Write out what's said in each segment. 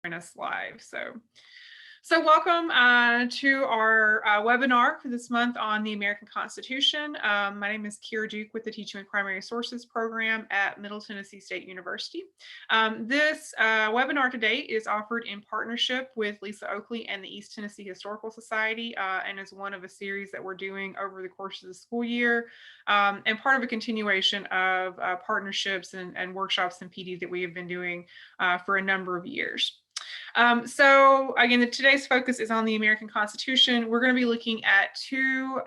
join us live. So welcome to our webinar for this month on the American Constitution. My name is Kira Duke with the Teaching with Primary Sources program at Middle Tennessee State University. This webinar today is offered in partnership with Lisa Oakley and the East Tennessee Historical Society and is one of a series that we're doing over the course of the school year and part of a continuation of partnerships and workshops and PD that we have been doing for a number of years. So again, today's focus is on the American Constitution. We're going to be looking at two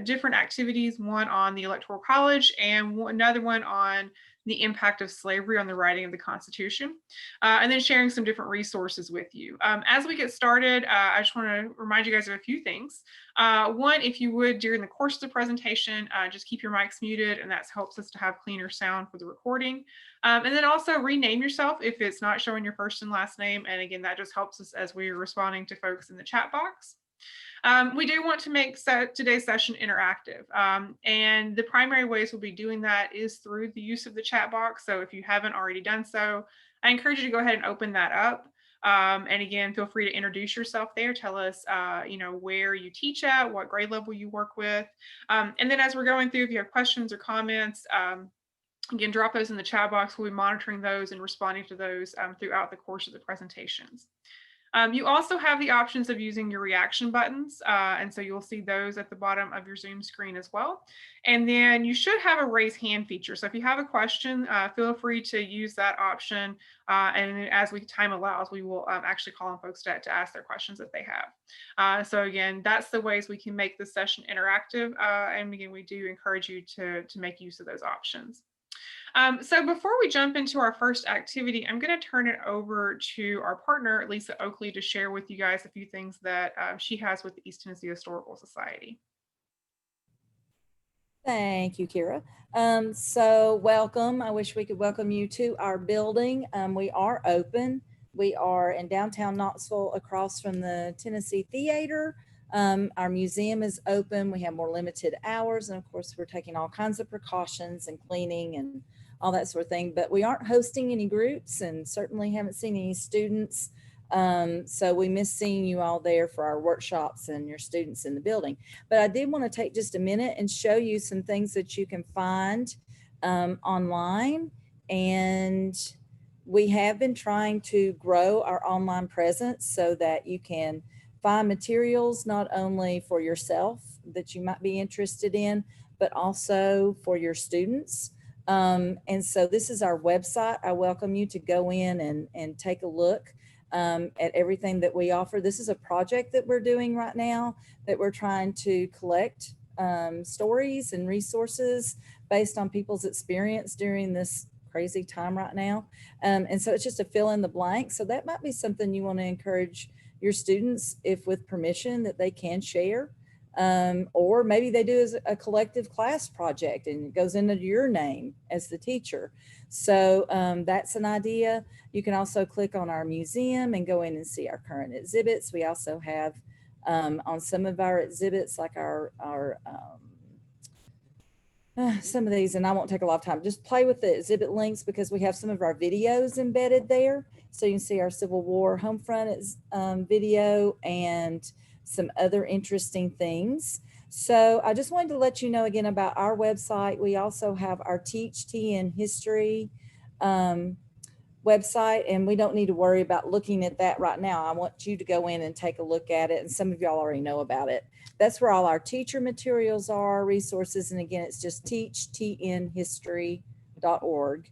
different activities, one on the Electoral College and another one on the impact of slavery on the writing of the Constitution, and then sharing some different resources with you. As we get started, I just want to remind you guys of a few things. One, if you would, during the course of the presentation, just keep your mics muted, and that helps us to have cleaner sound for the recording. And then also rename yourself if it's not showing your first and last name. And again, that just helps us as we're responding to folks in the chat box. We do want to make today's session interactive. And the primary ways we'll be doing that is through the use of the chat box. So if you haven't already done so, I encourage you to go ahead and open that up. And again, feel free to introduce yourself there. Tell us, where you teach at, what grade level you work with. And then as we're going through, if you have questions or comments, again, drop those in the chat box. We'll be monitoring those and responding to those throughout the course of the presentations. You also have the options of using your reaction buttons. And so you'll see those at the bottom of your Zoom screen as well. And then you should have a raise hand feature. So if you have a question, feel free to use that option. And as time allows, we will actually call on folks to ask their questions that they have. So again, that's the ways we can make this session interactive. And again, we do encourage you to make use of those options. So before we jump into our first activity, I'm going to turn it over to our partner, Lisa Oakley, to share with you guys a few things that she has with the East Tennessee Historical Society. Thank you, Kira. So welcome. I wish we could welcome you to our building. We are open. We are in downtown Knoxville across from the Tennessee Theater. Our museum is open. We have more limited hours. And of course, we're taking all kinds of precautions and cleaning and all that sort of thing. But we aren't hosting any groups and certainly haven't seen any students. So we miss seeing you all there for our workshops and your students in the building. But I did want to take just a minute and show you some things that you can find online. And we have been trying to grow our online presence so that you can find materials not only for yourself that you might be interested in, but also for your students. And so this is our website. I welcome you to go in and take a look at everything that we offer. This is a project that we're doing right now that we're trying to collect stories and resources based on people's experience during this crazy time right now. And so it's just a fill in the blank. So that might be something you want to encourage your students, if with permission, that they can share. Or maybe they do as a collective class project and it goes into your name as the teacher. So that's an idea. You can also click on our museum and go in and see our current exhibits. We also have on some of our exhibits, like some of these, and I won't take a lot of time, just play with the exhibit links because we have some of our videos embedded there. So you can see our Civil War Homefront video and some other interesting things. So I just wanted to let you know again about our website. We also have our Teach TN History website, and we don't need to worry about looking at that right now. I want you to go in and take a look at it, and some of y'all already know about it. That's where all our teacher materials are, resources, and again, it's just teachtnhistory.org.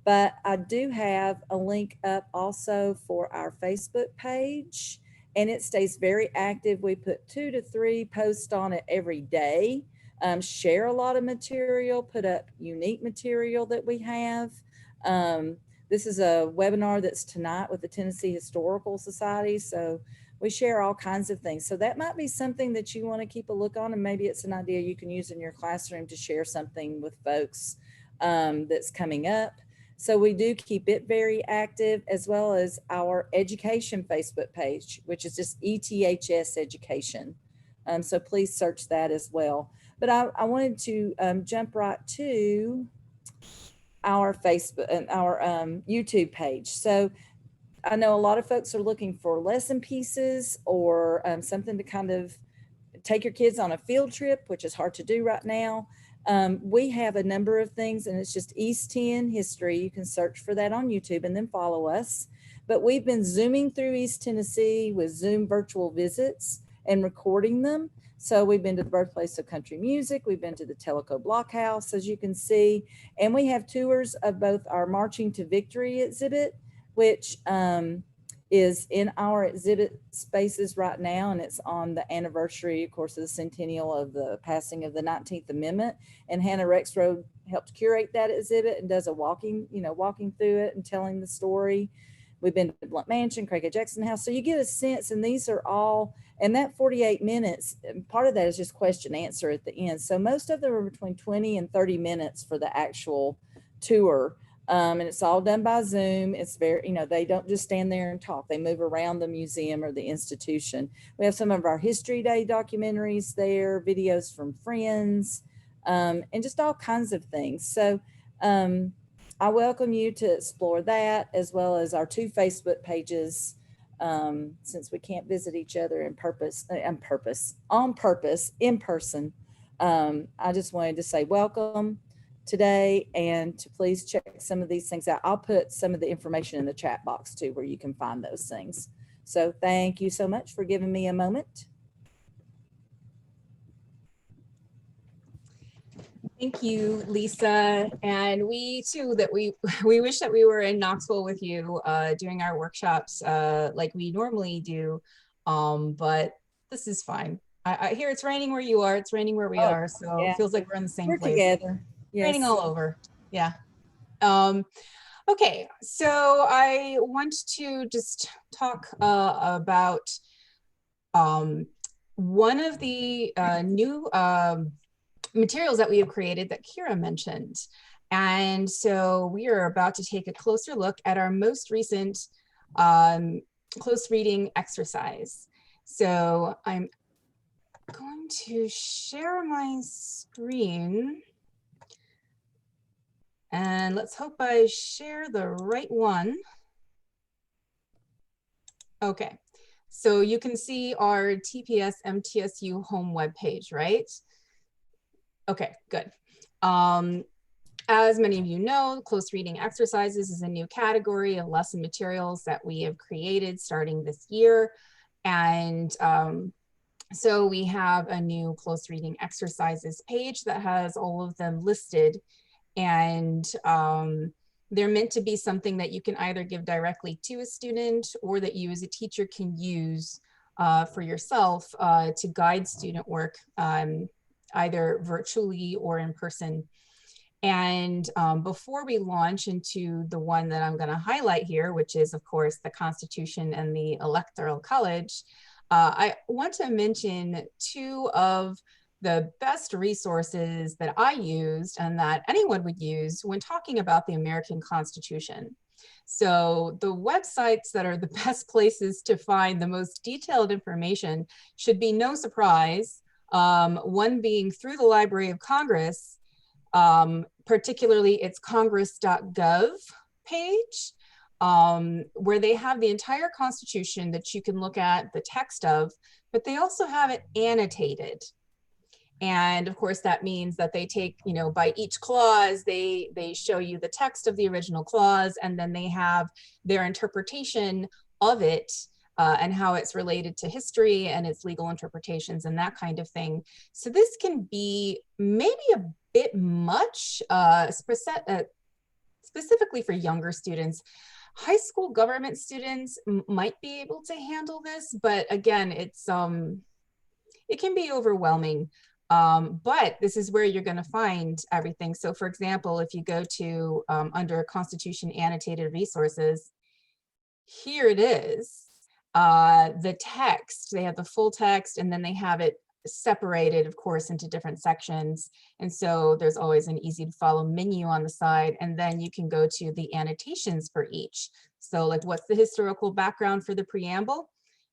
But I do have a link up also for our Facebook page, and it stays very active. We put 2 to 3 posts on it every day, share a lot of material, put up unique material that we have. This is a webinar that's tonight with the Tennessee Historical Society. So we share all kinds of things. So that might be something that you want to keep a look on, and maybe it's an idea you can use in your classroom to share something with folks that's coming up. So we do keep it very active, as well as our education Facebook page, which is just ETHS Education. So please search that as well. But I wanted to jump right to our Facebook and our YouTube page. So I know a lot of folks are looking for lesson pieces or something to kind of take your kids on a field trip, which is hard to do right now. We have a number of things, and it's just East 10 history. You can search for that on YouTube and then follow us. But we've been zooming through East Tennessee with Zoom virtual visits and recording them. So we've been to the birthplace of country music. We've been to the Tellico Blockhouse, as you can see. And we have tours of both our Marching to Victory exhibit, which is in our exhibit spaces right now, and it's on the anniversary, of course, of the centennial of the passing of the 19th Amendment. And Hannah Rexroad helped curate that exhibit and does a walking through it and telling the story. We've been to Blunt Mansion, Craig Jackson House. So you get a sense, and these are all, and that 48 minutes, part of that is just question answer at the end. So most of them are between 20 and 30 minutes for the actual tour. And it's all done by Zoom. It's very, they don't just stand there and talk. They move around the museum or the institution. We have some of our History Day documentaries there, videos from friends, and just all kinds of things. So I welcome you to explore that, as well as our 2 Facebook pages, since we can't visit each other on purpose, in person. I just wanted to say welcome today, and to please check some of these things out. I'll put some of the information in the chat box too, where you can find those things. So thank you so much for giving me a moment. Thank you, Lisa. And we too, we wish that we were in Knoxville with you doing our workshops like we normally do, but this is fine. I hear it's raining where you are, it's raining where we are, so yeah. It feels like we're in the same We're place. Together. Yes. Raining all over. Yeah. Okay, so I want to just talk about one of the new materials that we have created that Kira mentioned. And so we are about to take a closer look at our most recent close reading exercise. So I'm going to share my screen. And let's hope I share the right one. Okay, so you can see our TPS MTSU home webpage, right? Okay, good. As many of you know, close reading exercises is a new category of lesson materials that we have created starting this year. And so we have a new close reading exercises page that has all of them listed. And they're meant to be something that you can either give directly to a student or that you as a teacher can use for yourself to guide student work, either virtually or in person. And before we launch into the one that I'm going to highlight here, which is, of course, the Constitution and the Electoral College, I want to mention 2 of the best resources that I used and that anyone would use when talking about the American Constitution. So the websites that are the best places to find the most detailed information should be no surprise. One being through the Library of Congress, particularly its congress.gov page, where they have the entire Constitution that you can look at the text of, but they also have it annotated. And of course, that means that they take, by each clause, they show you the text of the original clause, and then they have their interpretation of it and how it's related to history and its legal interpretations and that kind of thing. So this can be maybe a bit much, specifically for younger students. High school government students might be able to handle this, but again, it can be overwhelming. But this is where you're going to find everything. So for example, if you go to under Constitution Annotated Resources, here it is, the text. They have the full text, and then they have it separated, of course, into different sections. And so there's always an easy to follow menu on the side, and then you can go to the annotations for each. So like, what's the historical background for the preamble?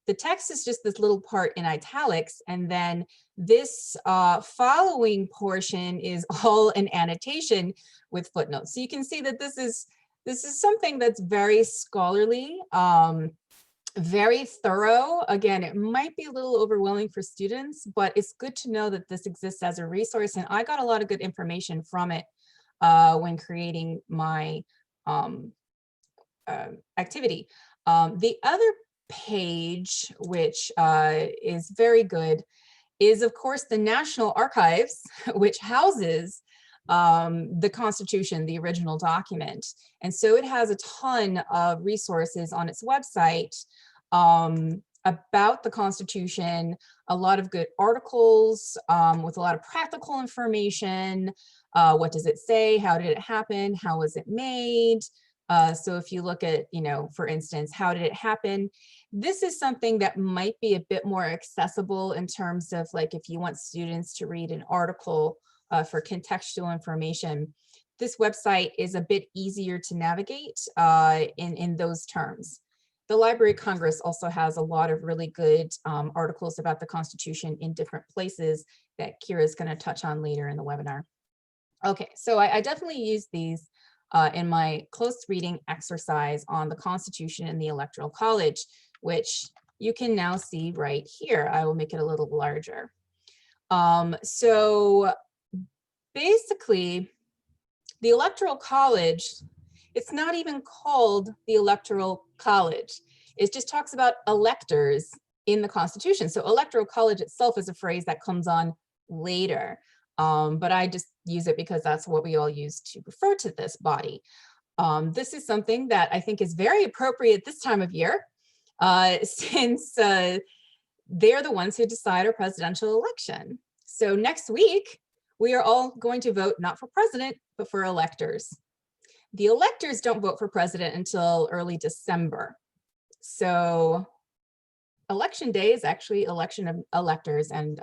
The text is just this little part in italics, and then this following portion is all an annotation with footnotes. So you can see that this is This is something that's very scholarly, very thorough. Again, it might be a little overwhelming for students, but it's good to know that this exists as a resource. And I got a lot of good information from it when creating my activity. The other page, which is very good, is of course the National Archives, which houses the Constitution, the original document. And so it has a ton of resources on its website about the Constitution, a lot of good articles with a lot of practical information. What does it say? How did it happen? How was it made? So if you look at, for instance, how did it happen? This is something that might be a bit more accessible in terms of like if you want students to read an article for contextual information. This website is a bit easier to navigate in those terms. The Library of Congress also has a lot of really good articles about the Constitution in different places that Kira is going to touch on later in the webinar. Okay, so I definitely use these in my close reading exercise on the Constitution and the Electoral College, which you can now see right here. I will make it a little larger. So basically, the Electoral College, it's not even called the Electoral College. It just talks about electors in the Constitution. So Electoral College itself is a phrase that comes on later. But I just use it because that's what we all use to refer to this body. This is something that I think is very appropriate this time of year, since they're the ones who decide our presidential election. So next week, we are all going to vote not for president, but for electors. The electors don't vote for president until early December. So election day is actually election of electors, and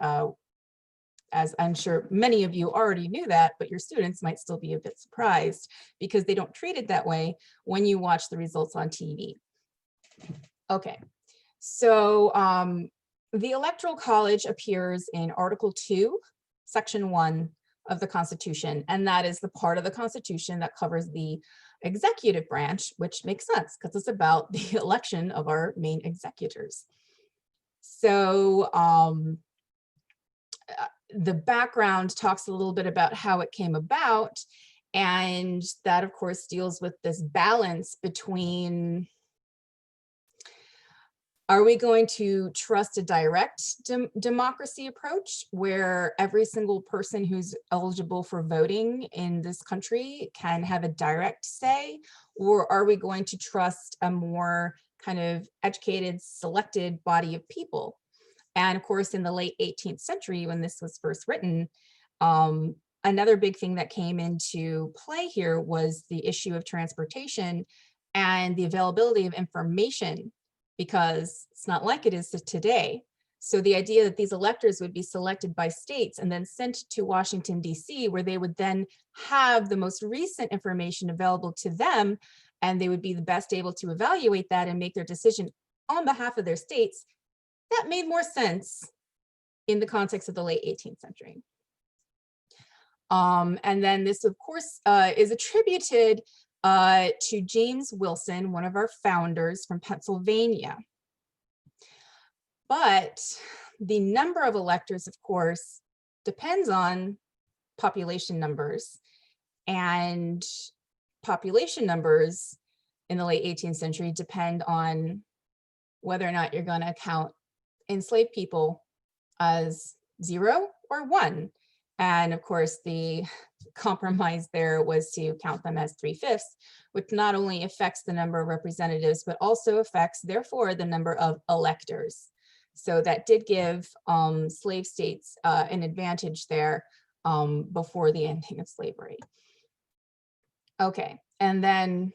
as I'm sure many of you already knew that, but your students might still be a bit surprised because they don't treat it that way when you watch the results on TV. Okay, so the Electoral College appears in Article 2, Section 1 of the Constitution, and that is the part of the Constitution that covers the executive branch, which makes sense because it's about the election of our main executors. So the background talks a little bit about how it came about, and that of course deals with this balance between, are we going to trust a direct democracy approach where every single person who's eligible for voting in this country can have a direct say, or are we going to trust a more kind of educated, selected body of people? And of course, in the late 18th century, when this was first written, another big thing that came into play here was the issue of transportation and the availability of information, because it's not like it is today. So the idea that these electors would be selected by states and then sent to Washington, D.C., where they would then have the most recent information available to them, and they would be the best able to evaluate that and make their decision on behalf of their states, that made more sense in the context of the late 18th century. And then this, of course, is attributed to James Wilson, one of our founders from Pennsylvania. But the number of electors, of course, depends on population numbers. And population numbers in the late 18th century depend on whether or not you're going to count enslaved people as 0 or 1. And of course, the compromise there was to count them as 3/5, which not only affects the number of representatives, but also affects, therefore, the number of electors. So that did give slave states an advantage there before the ending of slavery. Okay, and then,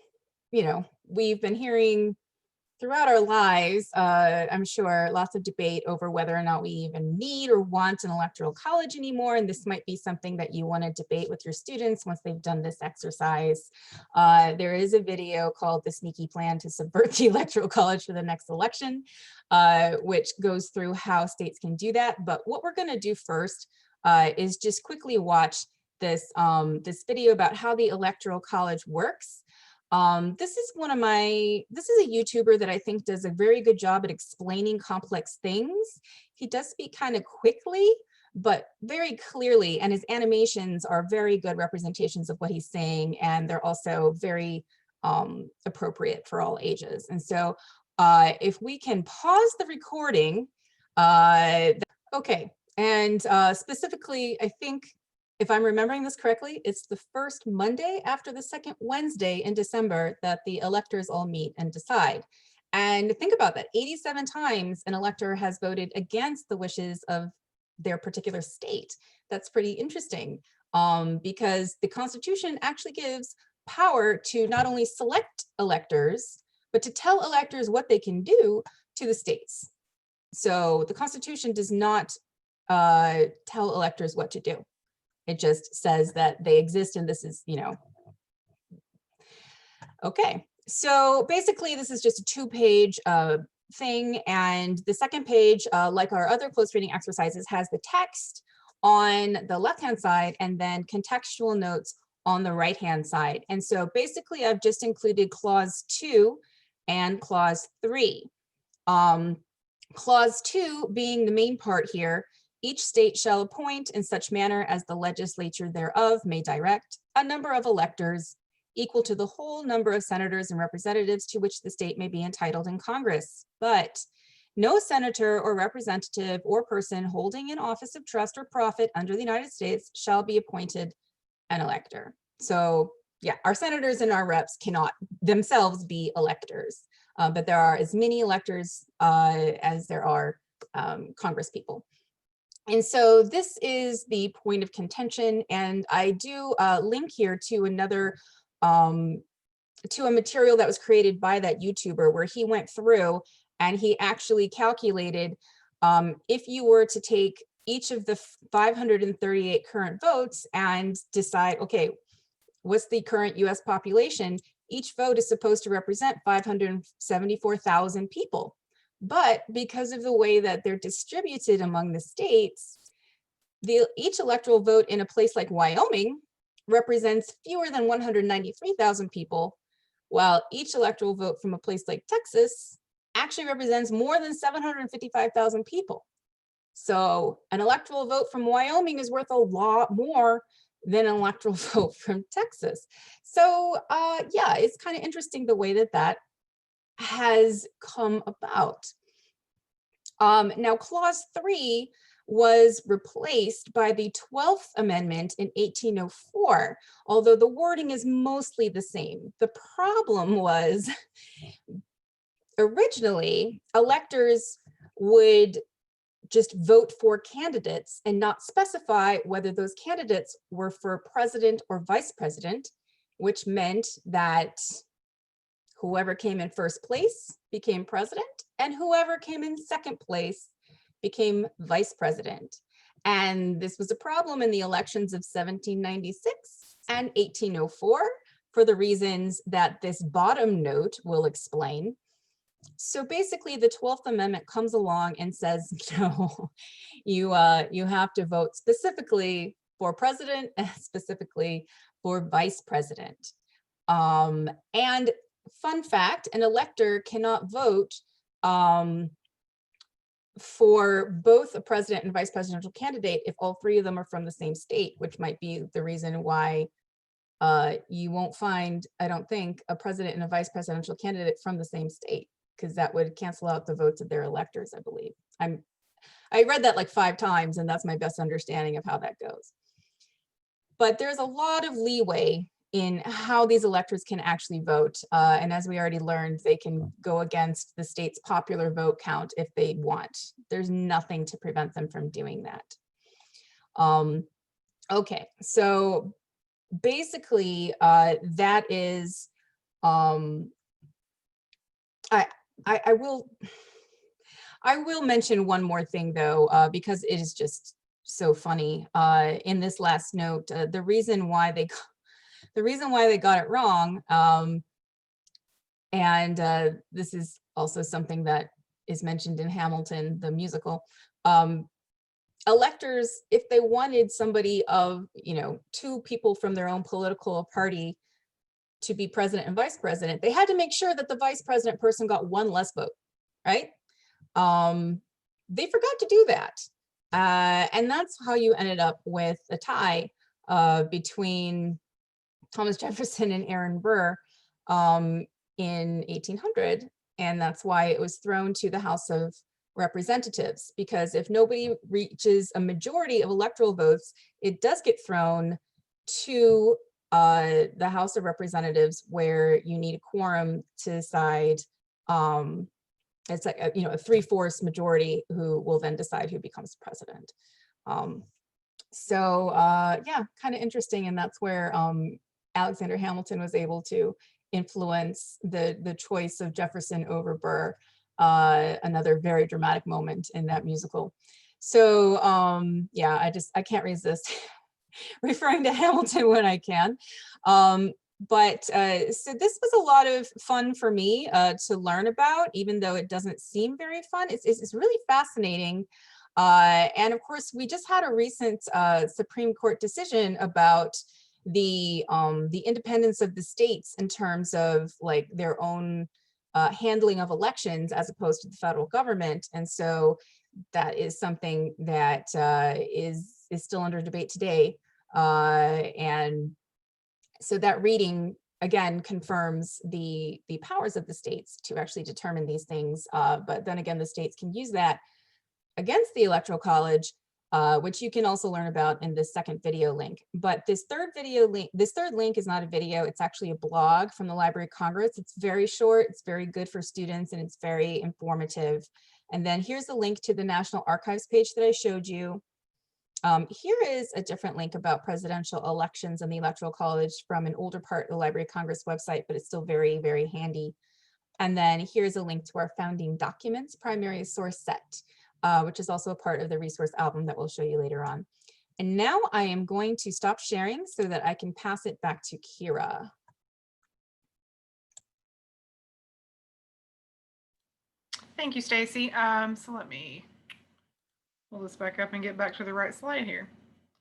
we've been hearing throughout our lives, I'm sure, lots of debate over whether or not we even need or want an electoral college anymore. And this might be something that you want to debate with your students once they've done this exercise. There is a video called The Sneaky Plan to Subvert the Electoral College for the Next Election, which goes through how states can do that. But what we're going to do first is just quickly watch this, this video about how the Electoral College works. This is a YouTuber that I think does a very good job at explaining complex things. He does speak kind of quickly, but very clearly, and his animations are very good representations of what he's saying, and they're also very appropriate for all ages. And so if we can pause the recording, okay, and specifically, I think, if I'm remembering this correctly, it's the first Monday after the second Wednesday in December that the electors all meet and decide. And think about that, 87 times an elector has voted against the wishes of their particular state. That's pretty interesting, because the Constitution actually gives power to not only select electors, but to tell electors what they can do to the states. So the Constitution does not tell electors what to do. It just says that they exist, and this is, okay. So basically, this is just a 2-page thing, and the second page, like our other close reading exercises, has the text on the left-hand side and then contextual notes on the right-hand side. And so basically, I've just included clause 2 and clause 3. Clause 2 being the main part here. Each state shall appoint in such manner as the legislature thereof may direct a number of electors equal to the whole number of senators and representatives to which the state may be entitled in Congress. But no senator or representative or person holding an office of trust or profit under the United States shall be appointed an elector. So yeah, our senators and our reps cannot themselves be electors, but there are as many electors as there are Congress people. And so this is the point of contention, and I do link here to another, to a material that was created by that YouTuber where he went through and he actually calculated if you were to take each of the 538 current votes and decide, okay, what's the current US population? Each vote is supposed to represent 574,000 people. But because of the way that they're distributed among the states, each electoral vote in a place like Wyoming represents fewer than 193,000 people, while each electoral vote from a place like Texas actually represents more than 755,000 people. So an electoral vote from Wyoming is worth a lot more than an electoral vote from Texas. So yeah, it's kind of interesting the way that that has come about. Now, clause 3 was replaced by the 12th Amendment in 1804, although the wording is mostly the same. The problem was originally electors would just vote for candidates and not specify whether those candidates were for president or vice president, which meant that whoever came in first place became president, and whoever came in second place became vice president. And this was a problem in the elections of 1796 and 1804 for the reasons that this bottom note will explain. So basically, the 12th Amendment comes along and says, no, you have to vote specifically for president and specifically for vice president. And fun fact, an elector cannot vote for both a president and vice presidential candidate if all three of them are from the same state, which might be the reason why you won't find, I don't think, a president and a vice presidential candidate from the same state, because that would cancel out the votes of their electors, I believe. I read that like 5 times, and that's my best understanding of how that goes. But there's a lot of leeway in how these electors can actually vote. And as we already learned, they can go against the state's popular vote count if they want. There's nothing to prevent them from doing that. Okay, so basically that is, I will mention one more thing though, because it is just so funny. In this last note, the reason why they got it wrong, and this is also something that is mentioned in Hamilton, the musical. Electors, if they wanted somebody of, 2 people from their own political party to be president and vice president, they had to make sure that the vice president person got one less vote, right? They forgot to do that. And that's how you ended up with a tie between Thomas Jefferson and Aaron Burr in 1800. And that's why it was thrown to the House of Representatives, because if nobody reaches a majority of electoral votes, it does get thrown to the House of Representatives, where you need a quorum to decide. It's like a 3/4 majority who will then decide who becomes president. So yeah, kind of interesting. And that's where Alexander Hamilton was able to influence the choice of Jefferson over Burr, another very dramatic moment in that musical. So yeah, I can't resist referring to Hamilton when I can. But so this was a lot of fun for me to learn about, even though it doesn't seem very fun. It's really fascinating. And of course, we just had a recent Supreme Court decision about the independence of the states in terms of like their own handling of elections as opposed to the federal government. And so that is something that is still under debate today. And so that reading again confirms the powers of the states to actually determine these things. But then again, the states can use that against the Electoral College, which you can also learn about in this second video link. But this third link is not a video, it's actually a blog from the Library of Congress. It's very short, it's very good for students, and it's very informative. And then here's the link to the National Archives page that I showed you. Here is a different link about presidential elections and the Electoral College from an older part of the Library of Congress website, but it's still very, very handy. And then here's a link to our founding documents primary source set, which is also a part of the resource album that we'll show you later on. And now I am going to stop sharing so that I can pass it back to Kira. Thank you, Stacy. So let me pull this back up and get back to the right slide here.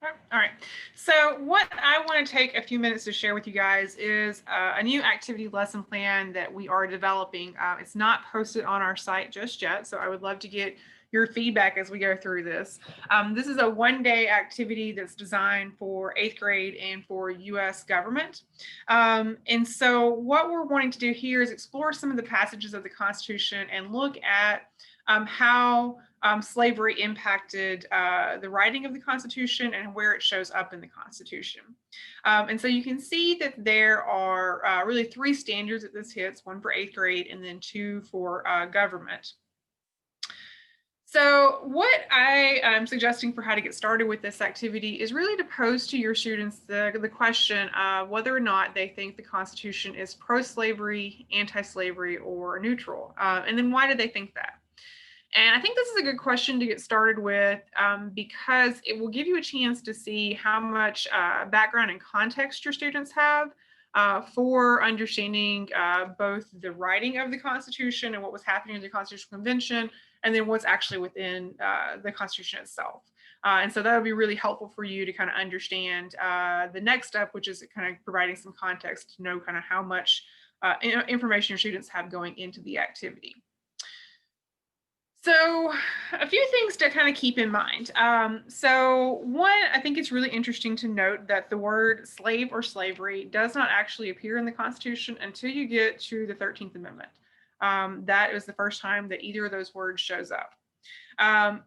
All right. So what I want to take a few minutes to share with you guys is a new activity lesson plan that we are developing. It's not posted on our site just yet, so I would love to get your feedback as we go through this. This is a one-day activity that's designed for 8th grade and for U.S. government. And so what we're wanting to do here is explore some of the passages of the Constitution and look at how slavery impacted the writing of the Constitution and where it shows up in the Constitution. And so you can see that there are really 3 standards that this hits, 1 for 8th grade and then 2 for government. So what I am suggesting for how to get started with this activity is really to pose to your students the question of whether or not they think the Constitution is pro-slavery, anti-slavery, or neutral. And then why do they think that? And I think this is a good question to get started with because it will give you a chance to see how much background and context your students have for understanding both the writing of the Constitution and what was happening in the Constitutional Convention, and then what's actually within the Constitution itself. And so that would be really helpful for you to kind of understand the next step, which is kind of providing some context to know kind of how much information your students have going into the activity. So a few things to kind of keep in mind. So one, I think it's really interesting to note that the word slave or slavery does not actually appear in the Constitution until you get to the 13th Amendment. That is the first time that either of those words shows up.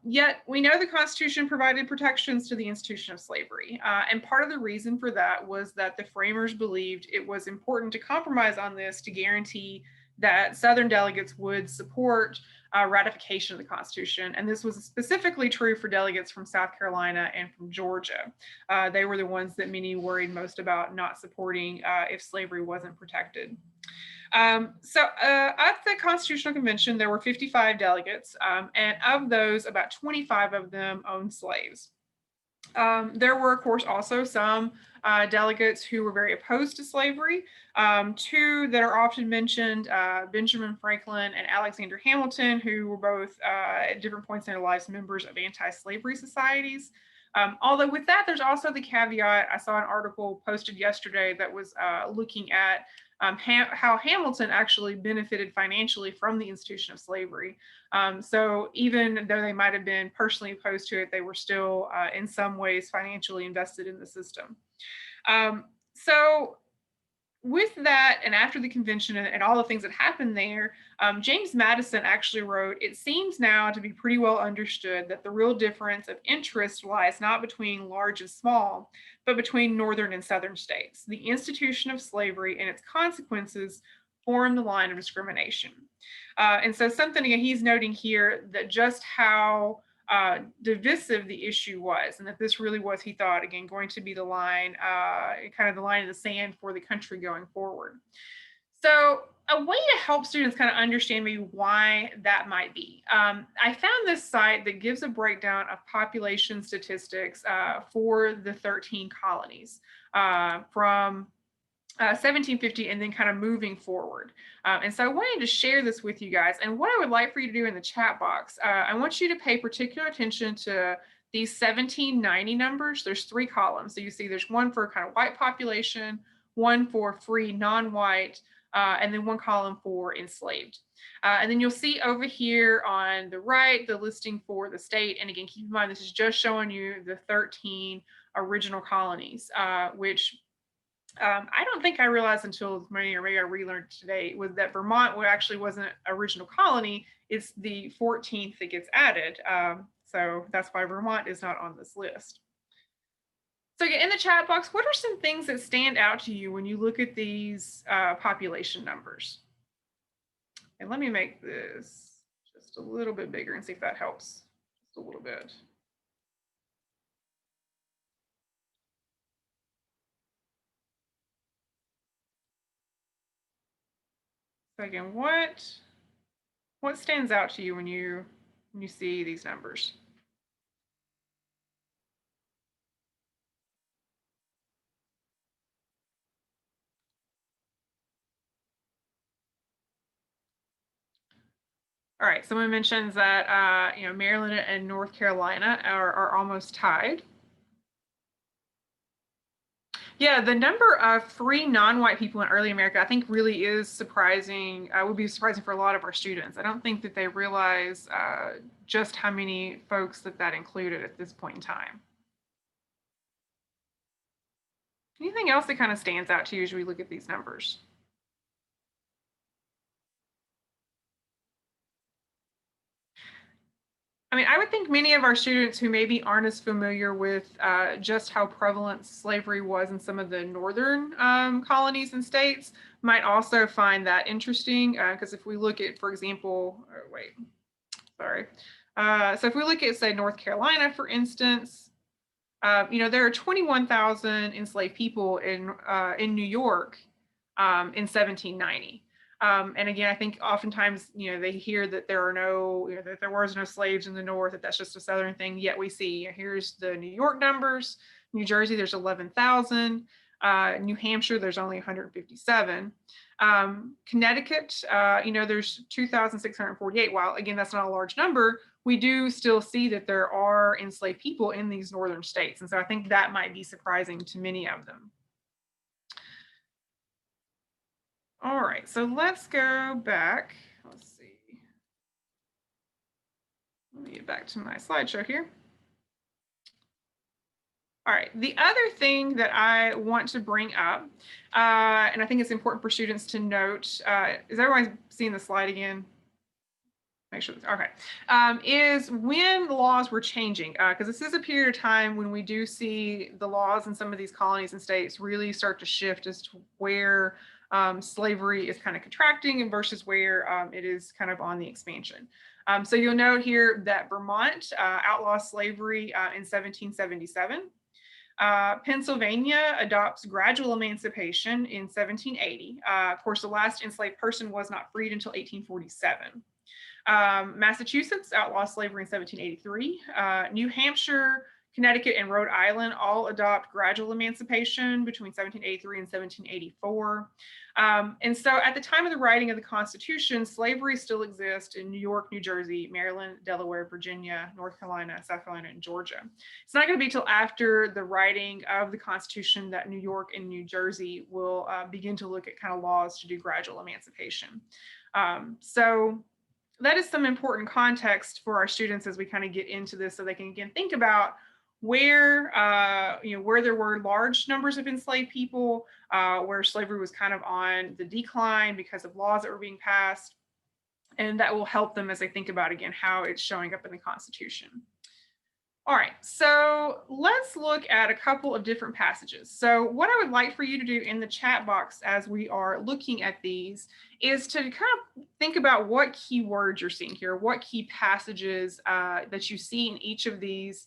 Yet we know the Constitution provided protections to the institution of slavery. And part of the reason for that was that the framers believed it was important to compromise on this to guarantee that Southern delegates would support ratification of the Constitution. And this was specifically true for delegates from South Carolina and from Georgia. They were the ones that many worried most about not supporting if slavery wasn't protected. So at the Constitutional Convention, there were 55 delegates, and of those, about 25 of them owned slaves. There were, of course, also some delegates who were very opposed to slavery. 2 that are often mentioned, Benjamin Franklin and Alexander Hamilton, who were both at different points in their lives members of anti-slavery societies. Although with that, there's also the caveat. I saw an article posted yesterday that was looking at how Hamilton actually benefited financially from the institution of slavery. So even though they might have been personally opposed to it, they were still in some ways financially invested in the system. So with that, and after the convention and all the things that happened there, James Madison actually wrote, "It seems now to be pretty well understood that the real difference of interest lies not between large and small, but between northern and southern states. The institution of slavery and its consequences form the line of discrimination." And so something again, he's noting here that just how divisive the issue was, and that this really was, he thought, again, going to be the line, kind of the line in the sand for the country going forward. So a way to help students kind of understand maybe why that might be, I found this site that gives a breakdown of population statistics for the 13 colonies from 1750 and then kind of moving forward. And so I wanted to share this with you guys. And what I would like for you to do in the chat box, I want you to pay particular attention to these 1790 numbers. There's 3 columns. So you see there's one for kind of white population, one for free non-white, and then one column for enslaved. And then you'll see over here on the right, the listing for the state. And again, keep in mind, this is just showing you the 13 original colonies, which I don't think I realized until maybe I relearned today was that Vermont actually wasn't an original colony. It's the 14th that gets added. So that's why Vermont is not on this list. So again, in the chat box, what are some things that stand out to you when you look at these population numbers? And let me make this just a little bit bigger and see if that helps just a little bit. So again, what stands out to you when you see these numbers? All right, someone mentions that Maryland and North Carolina are almost tied. Yeah, the number of free non-white people in early America, I think, really is surprising. Would be surprising for a lot of our students. I don't think that they realize just how many folks that included at this point in time. Anything else that kind of stands out to you as we look at these numbers? I mean, I would think many of our students who maybe aren't as familiar with just how prevalent slavery was in some of the northern colonies and states might also find that interesting. Because if we look at, for example, so if we look at, say, North Carolina, for instance, there are 21,000 enslaved people in New York in 1790. And again, I think oftentimes, they hear that there are that there was no slaves in the North, that's just a Southern thing. Yet we see, here's the New York numbers. New Jersey, there's 11,000. New Hampshire, there's only 157. Connecticut, there's 2,648. While again, that's not a large number, we do still see that there are enslaved people in these northern states. And so I think that might be surprising to many of them. All right, so let's go back. Let's see. Let me get back to my slideshow here. All right, the other thing that I want to bring up, and I think it's important for students to note, is everyone seeing the slide again? Make sure, okay, is when the laws were changing, because this is a period of time when we do see the laws in some of these colonies and states really start to shift as to where slavery is kind of contracting and versus where it is kind of on the expansion. So you'll note here that Vermont outlaws slavery in 1777. Pennsylvania adopts gradual emancipation in 1780. Of course, the last enslaved person was not freed until 1847. Massachusetts outlaws slavery in 1783. New Hampshire Connecticut and Rhode Island all adopt gradual emancipation between 1783 and 1784. And so at the time of the writing of the Constitution, slavery still exists in New York, New Jersey, Maryland, Delaware, Virginia, North Carolina, South Carolina, and Georgia. It's not going to be till after the writing of the Constitution that New York and New Jersey will begin to look at kind of laws to do gradual emancipation. So that is some important context for our students as we kind of get into this, so they can again think about where where there were large numbers of enslaved people, where slavery was kind of on the decline because of laws that were being passed, and that will help them as they think about again how it's showing up in the Constitution. All right, so let's look at a couple of different passages. So what I would like for you to do in the chat box as we are looking at these is to kind of think about what key words you're seeing here, what key passages that you see in each of these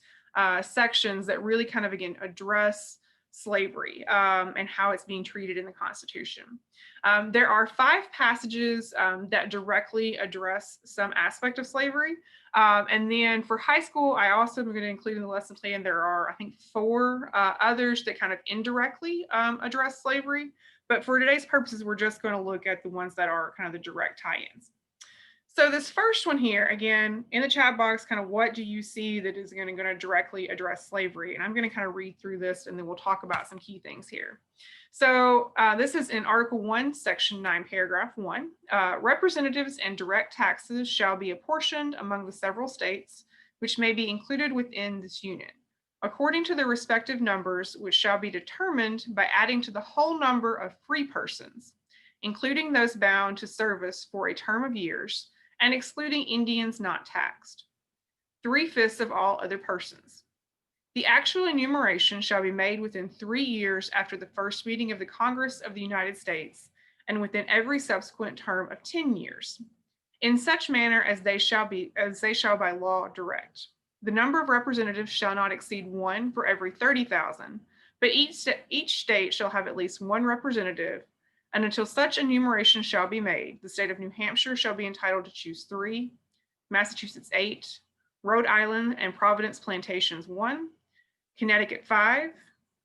sections that really kind of, again, address slavery and how it's being treated in the Constitution. There are 5 passages that directly address some aspect of slavery. And then for high school, I also am going to include in the lesson plan, there are, I think, 4 others that kind of indirectly address slavery. But for today's purposes, we're just going to look at the ones that are kind of the direct tie-ins. So this first one here, again, in the chat box, kind of what do you see that is going to directly address slavery? And I'm going to kind of read through this, and then we'll talk about some key things here. So this is in Article 1, Section 9, Paragraph 1. Representatives and direct taxes shall be apportioned among the several states, which may be included within this unit, according to their respective numbers, which shall be determined by adding to the whole number of free persons, including those bound to service for a term of years, and excluding Indians not taxed, 3/5 of all other persons. The actual enumeration shall be made within 3 years after the first meeting of the Congress of the United States, and within every subsequent term of 10 years, in such manner as they shall by law direct. The number of representatives shall not exceed 1 for every 30,000, but each state shall have at least 1 representative. And until such enumeration shall be made, the state of New Hampshire shall be entitled to choose 3, Massachusetts 8, Rhode Island and Providence Plantations 1, Connecticut 5,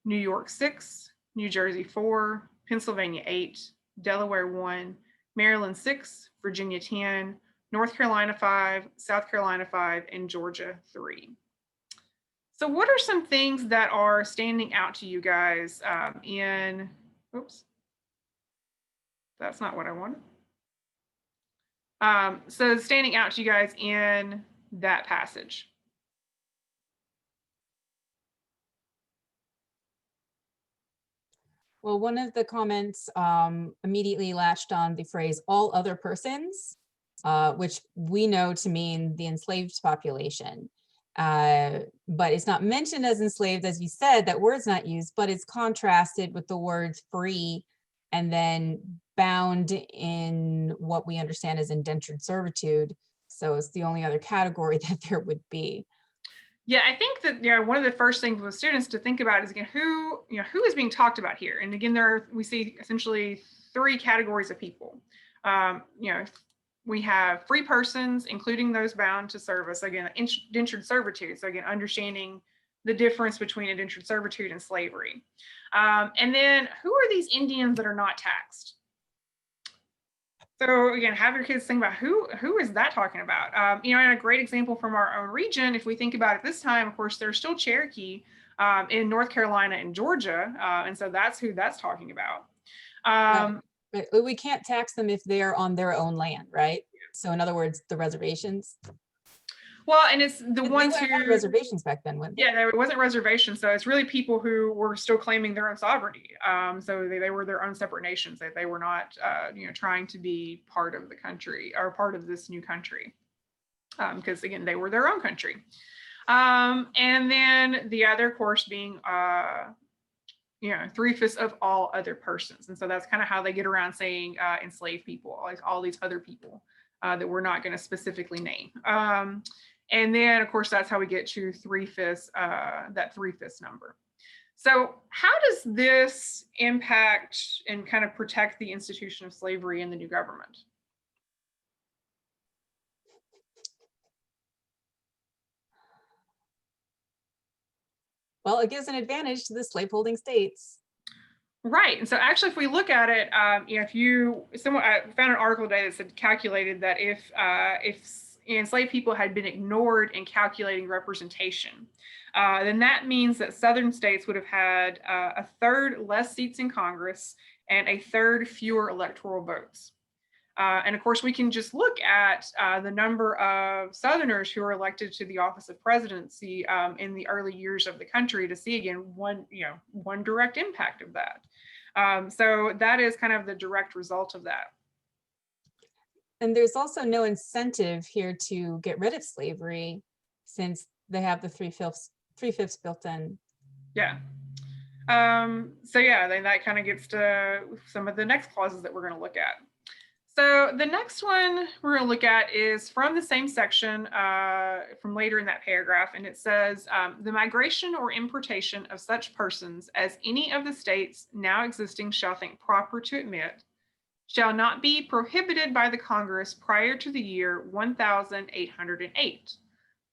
New York 6, New Jersey 4, Pennsylvania 8, Delaware 1, Maryland 6, Virginia 10, North Carolina 5, South Carolina 5, and Georgia 3. So what are some things that are standing out to you guys oops. That's not what I wanted. So standing out to you guys in that passage. Well, one of the comments immediately latched on the phrase all other persons, which we know to mean the enslaved population. But it's not mentioned as enslaved, as you said, that word's not used, but it's contrasted with the words free and then bound in what we understand as indentured servitude. So it's the only other category that there would be. Yeah, I think that one of the first things with students to think about is again who is being talked about here. And again, we see essentially 3 categories of people. We have free persons, including those bound to service. Again, indentured servitude. So again, understanding the difference between indentured servitude and slavery. And then who are these Indians that are not taxed? So again, have your kids think about who is that talking about? And a great example from our own region, if we think about it this time, of course, there's still Cherokee in North Carolina and Georgia. And so that's who that's talking about. But we can't tax them if they're on their own land, right? So in other words, the reservations. Well, and it's the ones who had reservations back then, wasn't yeah, there wasn't reservations, so it's really people who were still claiming their own sovereignty. So they were their own separate nations. They were not, trying to be part of the country or part of this new country, because again, they were their own country. And then the other, of course, being 3/5 of all other persons, and so that's kind of how they get around saying enslaved people, like all these other people that we're not going to specifically name. And then, of course, that's how we get to 3/5, that 3/5 number. So how does this impact and kind of protect the institution of slavery in the new government? Well, it gives an advantage to the slaveholding states. Right. And so actually, if we look at it, I found an article today that said calculated that if enslaved people had been ignored in calculating representation, then that means that Southern states would have had a third less seats in Congress and a third fewer electoral votes. And of course, we can just look at the number of Southerners who were elected to the office of presidency in the early years of the country to see again one direct impact of that. So that is kind of the direct result of that. And there's also no incentive here to get rid of slavery since they have the three-fifths built in. Yeah. So yeah, then that kind of gets to some of the next clauses that we're going to look at. So the next one we're going to look at is from the same section from later in that paragraph, and it says, the migration or importation of such persons as any of the states now existing shall think proper to admit shall not be prohibited by the Congress prior to the year 1808,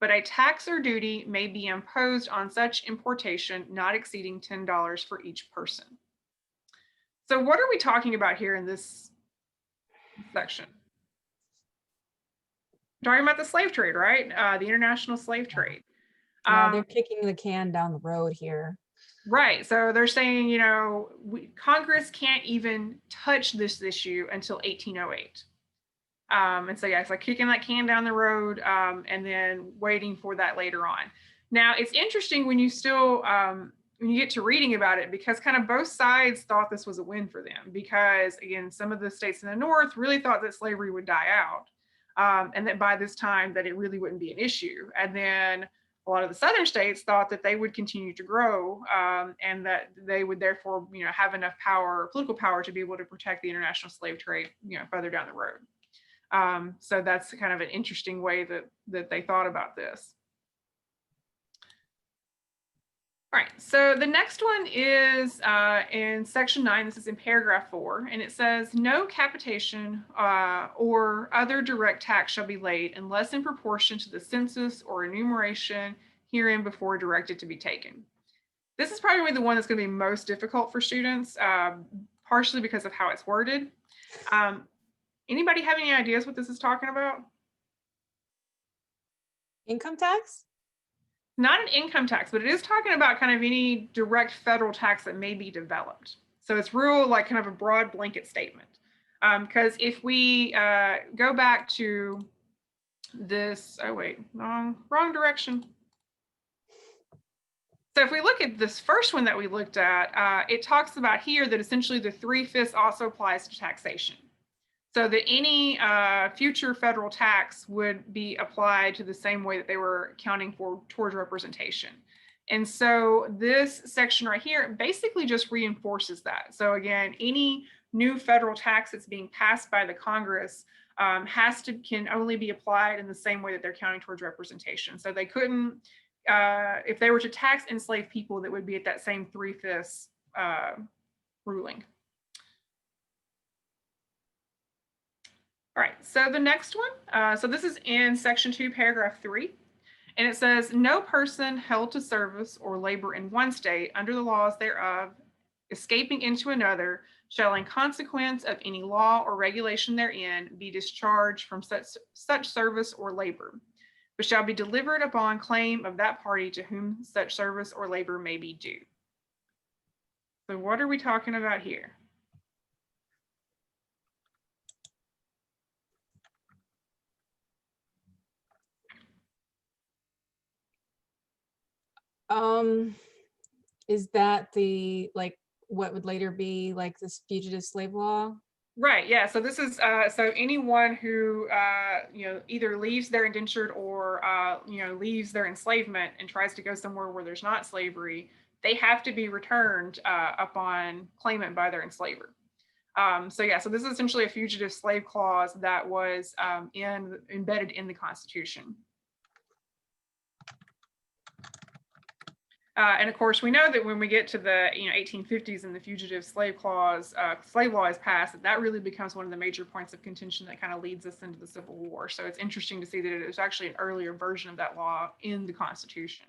but a tax or duty may be imposed on such importation not exceeding $10 for each person. So what are we talking about here in this section? Talking about the slave trade, right? The international slave trade. Yeah, they're kicking the can down the road here. Right. So they're saying, Congress can't even touch this issue until 1808. And so, yeah, it's like kicking that can down the road and then waiting for that later on. Now, it's interesting when you when you get to reading about it, because kind of both sides thought this was a win for them, because again, some of the states in the North really thought that slavery would die out. And that by this time that it really wouldn't be an issue. And then a lot of the Southern states thought that they would continue to grow and that they would therefore, have enough power, political power, to be able to protect the international slave trade, further down the road. So that's kind of an interesting way that they thought about this. All right, so the next one is in section 9, this is in paragraph 4, and it says, no capitation or other direct tax shall be laid unless in proportion to the census or enumeration herein before directed to be taken. This is probably the one that's going to be most difficult for students, partially because of how it's worded. Anybody have any ideas what this is talking about? Income tax? Not an income tax, but it is talking about kind of any direct federal tax that may be developed. So it's real, like kind of a broad blanket statement. Because if we go back to this, oh wait, wrong direction. So if we look at this first one that we looked at, it talks about here that essentially the 3/5 also applies to taxation. So that any future federal tax would be applied to the same way that they were accounting for towards representation. And so this section right here basically just reinforces that. So again, any new federal tax that's being passed by the Congress can only be applied in the same way that they're counting towards representation. So they couldn't, if they were to tax enslaved people, that would be at that same 3/5 ruling. All right, so the next one, so this is in section 2, paragraph 3, and it says, no person held to service or labor in one state under the laws thereof, escaping into another, shall in consequence of any law or regulation therein be discharged from such service or labor, but shall be delivered upon claim of that party to whom such service or labor may be due. So what are we talking about here? Is that the, like, what would later be like this fugitive slave law? Right. Yeah. So this is so anyone who either leaves their indentured or leaves their enslavement and tries to go somewhere where there's not slavery, they have to be returned upon claimant by their enslaver. So yeah. So this is essentially a fugitive slave clause that was embedded in the Constitution. And of course, we know that when we get to the 1850s and the fugitive slave clause, slave law is passed, that really becomes one of the major points of contention that kind of leads us into the Civil War. So it's interesting to see that it was actually an earlier version of that law in the Constitution.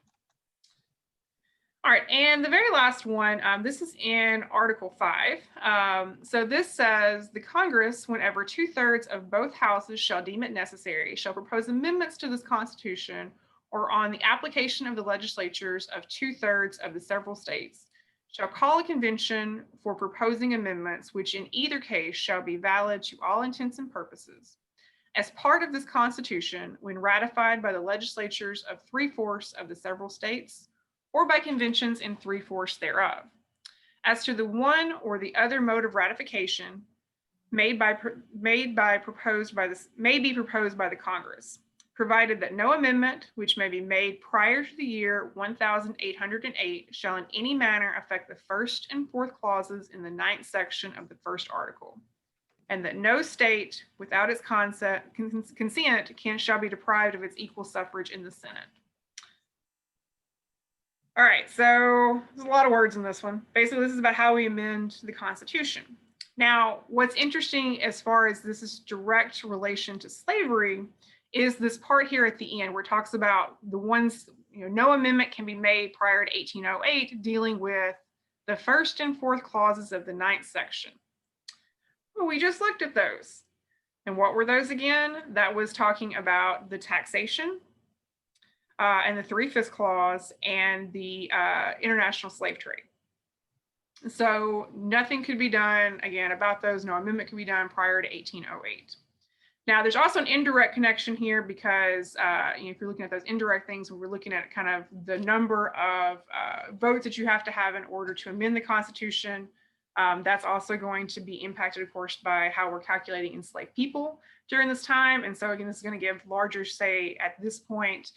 All right, and the very last one, this is in Article 5. So this says the Congress, whenever 2/3 of both houses shall deem it necessary, shall propose amendments to this Constitution or on the application of the legislatures of 2/3 of the several states, shall call a convention for proposing amendments, which in either case shall be valid to all intents and purposes. As part of this Constitution, when ratified by the legislatures of 3/4 of the several states, or by conventions in 3/4 thereof. As to the one or the other mode of ratification may be proposed by the Congress, provided that no amendment which may be made prior to the year 1808 shall in any manner affect the first and fourth clauses in the 9th section of the first article, and that no state without its consent shall be deprived of its equal suffrage in the Senate. All right, so there's a lot of words in this one. Basically, this is about how we amend the Constitution. Now, what's interesting as far as this is direct relation to slavery is this part here at the end where it talks about the ones, no amendment can be made prior to 1808, dealing with the first and fourth clauses of the 9th section. Well, we just looked at those. And what were those again? That was talking about the taxation, and the 3/5 clause and the international slave trade. So nothing could be done again about those. No amendment could be done prior to 1808. Now there's also an indirect connection here because if you're looking at those indirect things, we're looking at kind of the number of votes that you have to have in order to amend the Constitution. That's also going to be impacted, of course, by how we're calculating enslaved people during this time. And so again, this is going to give larger say at this point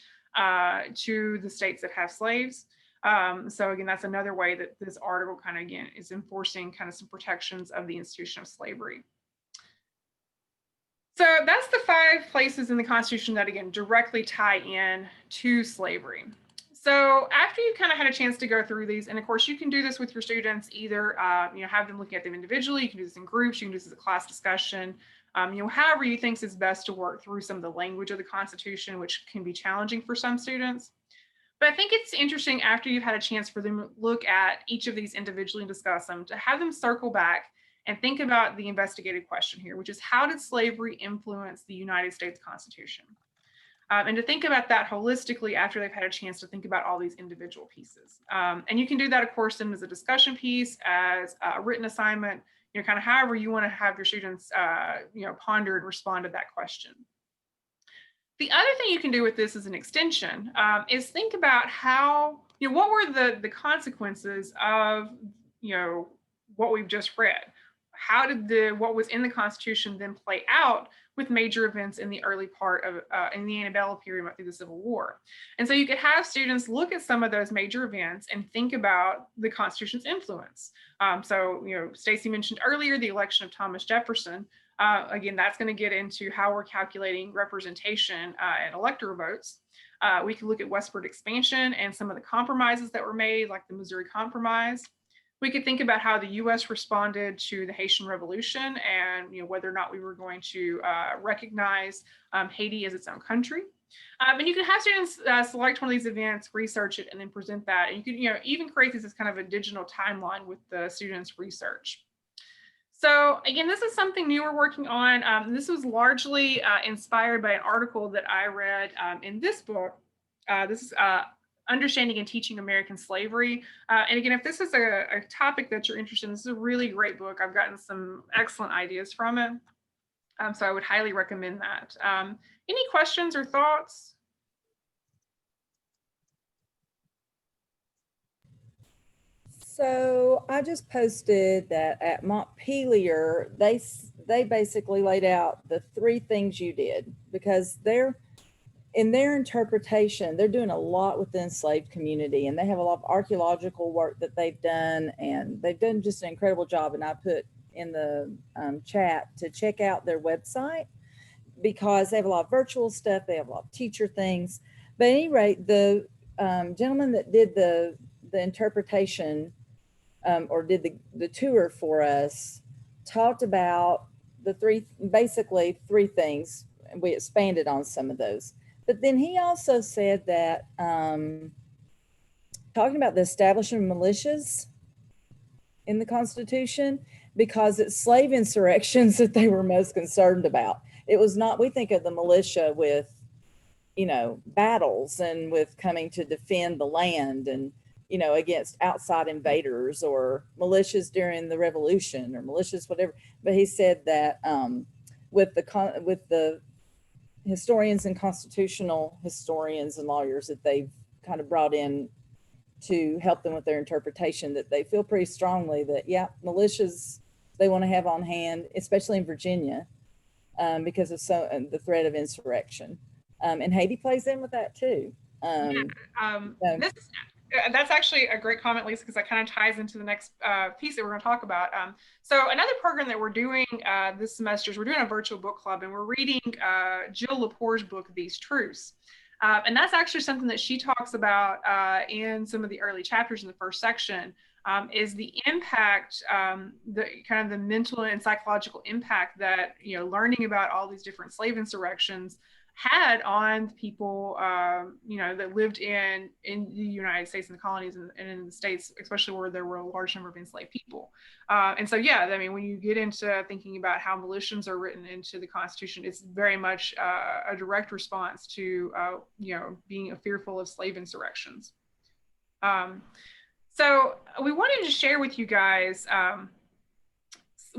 to the states that have slaves. So again, that's another way that this article kind of, again, is enforcing kind of some protections of the institution of slavery. So that's the 5 places in the Constitution that, again, directly tie in to slavery. So after you've kind of had a chance to go through these, and of course you can do this with your students, either have them looking at them individually, you can do this in groups, you can do this as a class discussion, however you think is best to work through some of the language of the Constitution, which can be challenging for some students. But I think it's interesting after you've had a chance for them to look at each of these individually and discuss them, to have them circle back and think about the investigative question here, which is how did slavery influence the United States Constitution? And to think about that holistically after they've had a chance to think about all these individual pieces. And you can do that, of course, then as a discussion piece, as a written assignment, kind of however you want to have your students, ponder and respond to that question. The other thing you can do with this as an extension is think about how, what were the consequences of, what we've just read? How did what was in the Constitution then play out with major events in the early part of in the antebellum period through the Civil War? And so you could have students look at some of those major events and think about the Constitution's influence. So Stacy mentioned earlier the election of Thomas Jefferson. Again, that's going to get into how we're calculating representation and electoral votes. We can look at westward expansion and some of the compromises that were made, like the Missouri Compromise. We could think about how the U.S. responded to the Haitian Revolution and whether or not we were going to recognize Haiti as its own country. And you can have students select one of these events, research it, and then present that. And you can even create this as kind of a digital timeline with the students' research. So again, this is something new we're working on. This was largely inspired by an article that I read in this book. This is Understanding and Teaching American Slavery. And again, if this is a topic that you're interested in, this is a really great book. I've gotten some excellent ideas from it. So I would highly recommend that. Any questions or thoughts? So I just posted that at Montpelier, they basically laid out the 3 things you did, because in their interpretation, they're doing a lot with the enslaved community, and they have a lot of archaeological work that they've done, and they've done just an incredible job. And I put in the chat to check out their website, because they have a lot of virtual stuff. They have a lot of teacher things. But at any rate, the gentleman that did the interpretation or did the tour for us talked about basically three things. And we expanded on some of those. But then he also said that, talking about the establishment of militias in the Constitution, because it's slave insurrections that they were most concerned about. It was not, we think of the militia with, you know, battles and with coming to defend the land and, you know, against outside invaders, or militias during the revolution, or militias, whatever. But he said that with the historians and constitutional historians and lawyers that they've kind of brought in to help them with their interpretation, that they feel pretty strongly that, yeah, militias they want to have on hand, especially in Virginia, because of the threat of insurrection. And Haiti plays in with that too. That's actually a great comment, Lisa, because that kind of ties into the next piece that we're going to talk about. So another program that we're doing this semester is we're doing a virtual book club, and we're reading Jill Lepore's book, These Truths. And that's actually something that she talks about in some of the early chapters in the first section, is the impact, the kind of the mental and psychological impact that, you know, learning about all these different slave insurrections had on people, you know, that lived in the United States and the colonies and in the states, especially where there were a large number of enslaved people. And so, yeah, I mean, when you get into thinking about how militias are written into the Constitution, it's very much a direct response to, you know, being fearful of slave insurrections. So we wanted to share with you guys,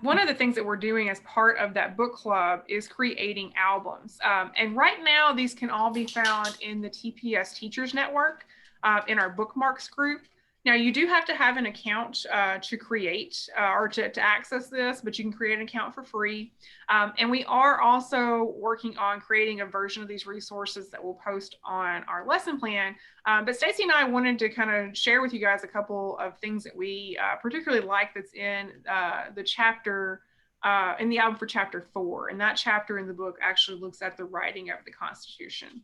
one of the things that we're doing as part of that book club is creating albums. And right now, these can all be found in the TPS Teachers Network in our bookmarks group. Now, you do have to have an account to create or to access this, but you can create an account for free. And we are also working on creating a version of these resources that we'll post on our lesson plan. But Stacy and I wanted to kind of share with you guys a couple of things that we particularly like that's in the chapter, in the album for chapter 4. And that chapter in the book actually looks at the writing of the Constitution.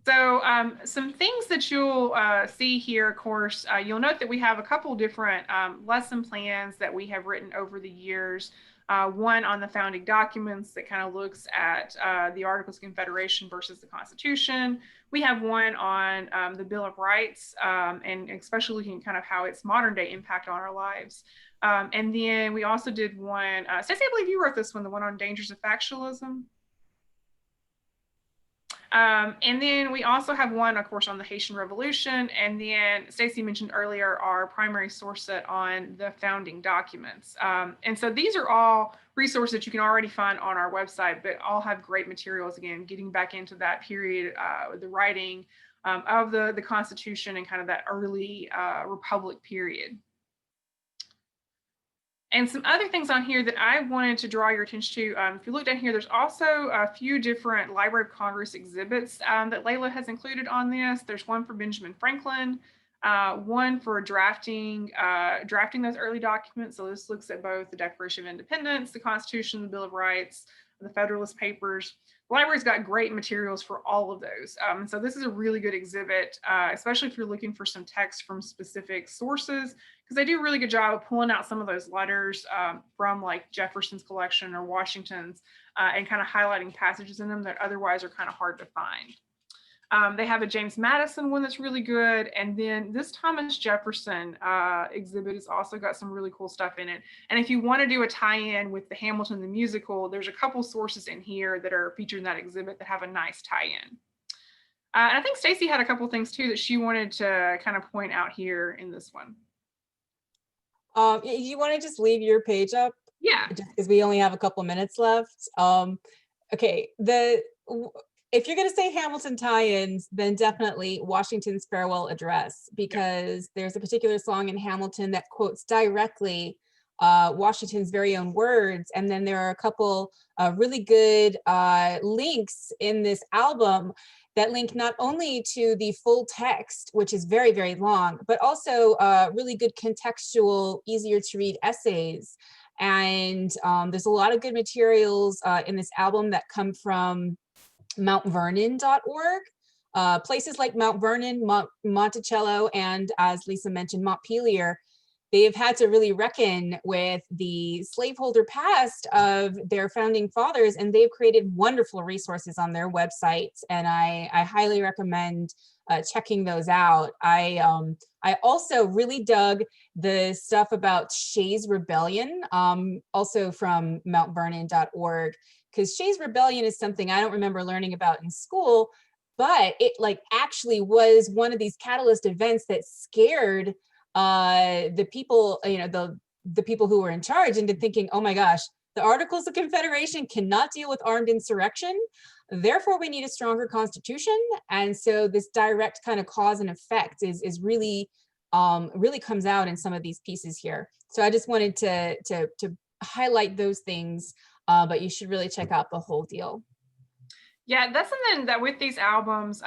So some things that you'll see here, of course, you'll note that we have a couple different lesson plans that we have written over the years. One on the founding documents that kind of looks at the Articles of Confederation versus the Constitution. We have one on the Bill of Rights, and especially looking at kind of how its modern day impact on our lives. And then we also did one, Stacey, I believe you wrote this one, the one on dangers of factionalism. And then we also have one, of course, on the Haitian Revolution. And then Stacey mentioned earlier our primary source set on the founding documents. And so these are all resources that you can already find on our website, but all have great materials, again, getting back into that period, the writing of the Constitution and kind of that early Republic period. And some other things on here that I wanted to draw your attention to, if you look down here, there's also a few different Library of Congress exhibits that Layla has included on this. There's one for Benjamin Franklin, one for drafting those early documents. So this looks at both the Declaration of Independence, the Constitution, the Bill of Rights, the Federalist Papers. The library's got great materials for all of those. So this is a really good exhibit, especially if you're looking for some text from specific sources, because they do a really good job of pulling out some of those letters from like Jefferson's collection or Washington's and kind of highlighting passages in them that otherwise are kind of hard to find. They have a James Madison one that's really good. And then this Thomas Jefferson exhibit has also got some really cool stuff in it. And if you want to do a tie-in with the Hamilton the musical, there's a couple sources in here that are featured in that exhibit that have a nice tie-in. And I think Stacey had a couple things too that she wanted to kind of point out here in this one. You want to just leave your page up? Yeah. Just because we only have a couple minutes left. Okay, if you're going to say Hamilton tie-ins, then definitely Washington's farewell address, because there's a particular song in Hamilton that quotes directly Washington's very own words. And then there are a couple really good links in this album that link not only to the full text, which is very, very long, but also really good contextual, easier to read essays. And there's a lot of good materials in this album that come from mountvernon.org. Places like Mount Vernon, Monticello, and as Lisa mentioned, Montpelier, they've had to really reckon with the slaveholder past of their founding fathers, and they've created wonderful resources on their websites, and I highly recommend checking those out. I also really dug the stuff about Shays Rebellion, also from mountvernon.org, because Shays Rebellion is something I don't remember learning about in school, but it like actually was one of these catalyst events that scared the people, the people who were in charge into thinking, oh my gosh, the Articles of Confederation cannot deal with armed insurrection. Therefore, we need a stronger constitution. And so this direct kind of cause and effect is really, really comes out in some of these pieces here. So I just wanted to highlight those things, but you should really check out the whole deal. Yeah, that's something that with these albums,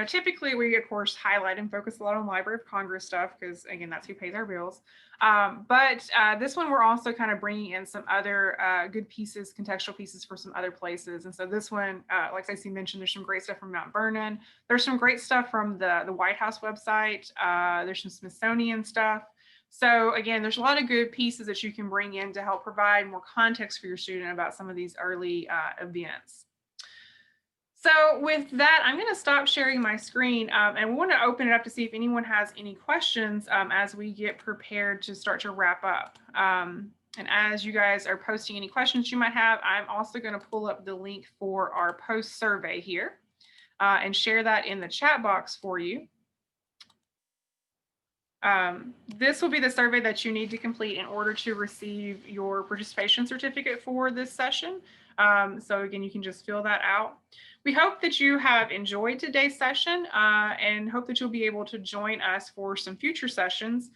typically we of course highlight and focus a lot on Library of Congress stuff because again, that's who pays our bills. But this one, we're also kind of bringing in some other good pieces, contextual pieces for some other places. And so this one, like Stacey mentioned, there's some great stuff from Mount Vernon. There's some great stuff from the White House website. There's some Smithsonian stuff. So again, there's a lot of good pieces that you can bring in to help provide more context for your student about some of these early events. So with that, I'm going to stop sharing my screen and we want to open it up to see if anyone has any questions as we get prepared to start to wrap up. And as you guys are posting any questions you might have, I'm also going to pull up the link for our post survey here and share that in the chat box for you. This will be the survey that you need to complete in order to receive your participation certificate for this session. So again, you can just fill that out. We hope that you have enjoyed today's session and hope that you'll be able to join us for some future sessions.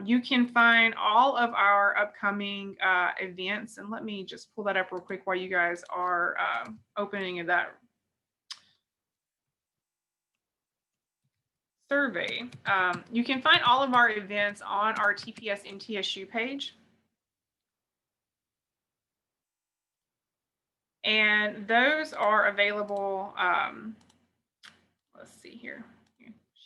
You can find all of our upcoming events, and let me just pull that up real quick while you guys are opening that survey. You can find all of our events on our TPS MTSU page. And those are available. Let's see here.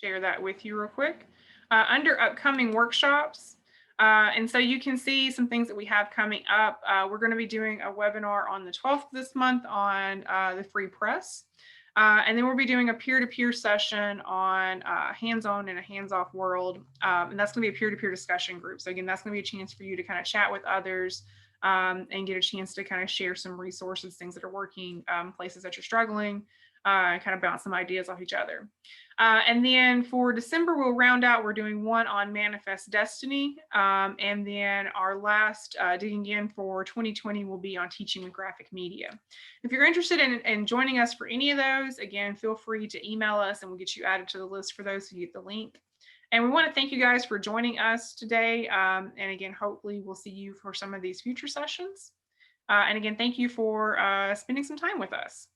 Share that with you real quick. Under upcoming workshops. And so you can see some things that we have coming up. We're going to be doing a webinar on the 12th this month on the free press. And then we'll be doing a peer-to-peer session on hands-on and a hands-off world. And that's going to be a peer-to-peer discussion group. So again, that's going to be a chance for you to kind of chat with others and get a chance to kind of share some resources, things that are working, places that you're struggling, and kind of bounce some ideas off each other. And then for December, we'll round out, we're doing one on Manifest Destiny. And then our last digging in for 2020 will be on teaching with graphic media. If you're interested in joining us for any of those, again, feel free to email us and we'll get you added to the list for those who get the link. And we want to thank you guys for joining us today. And again, hopefully we'll see you for some of these future sessions. And again, thank you for spending some time with us.